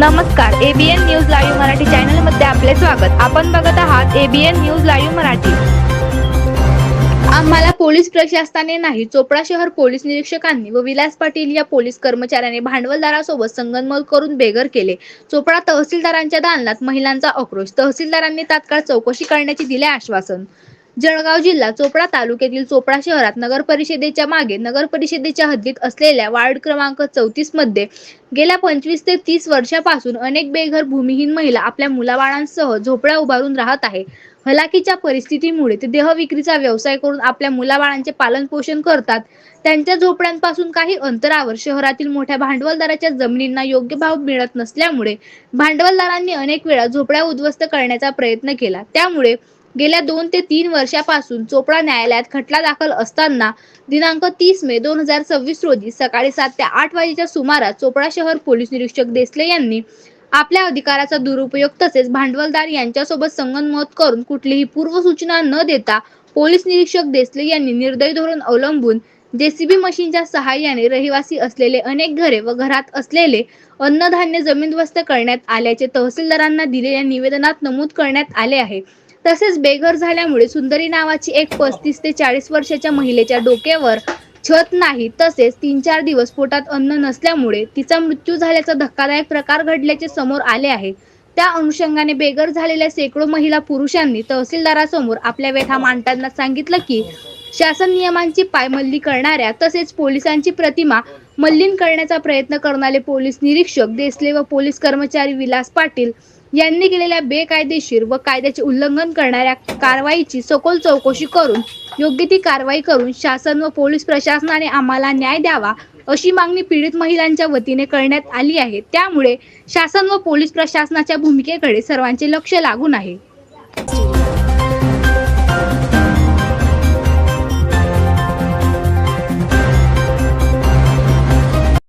नमस्कार, ABN news live Marathi चॅनलमध्ये आपले स्वागत। आपण बघत आहात एबीएन न्यूज लाईव्ह मराठी। आम्हाला पोलीस प्रशासनाने नाही, चोपडा शहर पोलीस निरीक्षकांनी व विलास पाटील या पोलीस कर्मचाऱ्याने भांडवलदारासोबत संगनमत करून बेघर केले। चोपडा तहसीलदारांच्या दालनात महिलांचा आक्रोश, तहसीलदारांनी तात्काळ चौकशी करण्याचे दिले आश्वासन। जळगाव जिल्हा चोपडा तालुक्यातील चोपडा शहरात नगर परिषदेच्या मागे नगर परिषदेच्या हद्दीत असलेल्या वार्ड क्रमांक 34 मध्ये गेल्या 25 ते 30 वर्षापासून अनेक बेघर भूमिहीन महिला आपल्या मुलाबाळांसह झोपड्या उभारून राहत आहे। हलाखीच्या परिस्थितीमुळे ते देहविक्रीचा व्यवसाय करून आपल्या मुलाबाळांचे पालन पोषण करतात। त्यांच्या झोपड्यांपासून काही अंतरावर शहरातील मोठ्या भांडवलदाराच्या जमिनींना योग्य भाव मिळत नसल्यामुळे भांडवलदारांनी अनेक वेळा झोपड्या उद्ध्वस्त करण्याचा प्रयत्न केला। त्यामुळे गेल्या 2 ते 3 वर्षापासून चोपडा न्यायालयात खटला दाखल असताना दिनांक 30 मे 2026 रोजी सकाळी 7 ते 8 वाजेच्या सुमारास चोपडा शहर पोलीस निरीक्षक देसले यांनी आपल्या अधिकाराचा दुरुपयोग तसेच भांडवलदार यांच्यासोबत संगनमत करून कुठलीही पूर्वसूचना न देता पोलीस निरीक्षक देसले यांनी निर्दयी धोरण अवलंबून जेसीबी मशीनच्या सहाय्याने रहिवासी असलेले अनेक घरे व घरात असलेले अन्नधान्य जमीनदोस्त करण्यात आल्याचे तहसीलदारांना दिलेल्या निवेदनात नमूद करण्यात आले आहे। तसेच बेघर झाल्यामुळे सुंदरी नावाची एक 35 ते 40 वर्षाच्या महिलेच्या डोक्यावर छत नाही, तसेच 3-4 दिवस पोटात अन्न नसल्यामुळे तिचा मृत्यू झाल्याचा धक्कादायक प्रकार घडल्याचे समोर आले आहे। त्या अनुषंगाने बेघर झालेल्या शेकडो महिला पुरुषांनी तहसीलदारासमोर आपल्या व्यथा मांडताना सांगितलं की शासन नियमांची पायमल्ली करणाऱ्या तसेच पोलिसांची प्रतिमा मलिन करण्याचा प्रयत्न करणारे पोलीस निरीक्षक देसले व पोलीस कर्मचारी विलास पाटील यांनी केलेल्या बेकायदेशीर व कायद्याचे उल्लंघन करणाऱ्या कारवाईची सखोल चौकशी करून योग्य ती कारवाई करून शासन व पोलीस प्रशासनाने आम्हाला न्याय द्यावा अशी मागणी पीडित महिलांच्या वतीने करण्यात आली आहे। त्यामुळे शासन व पोलीस प्रशासनाच्या भूमिकेकडे सर्वांचे लक्ष लागून आहे।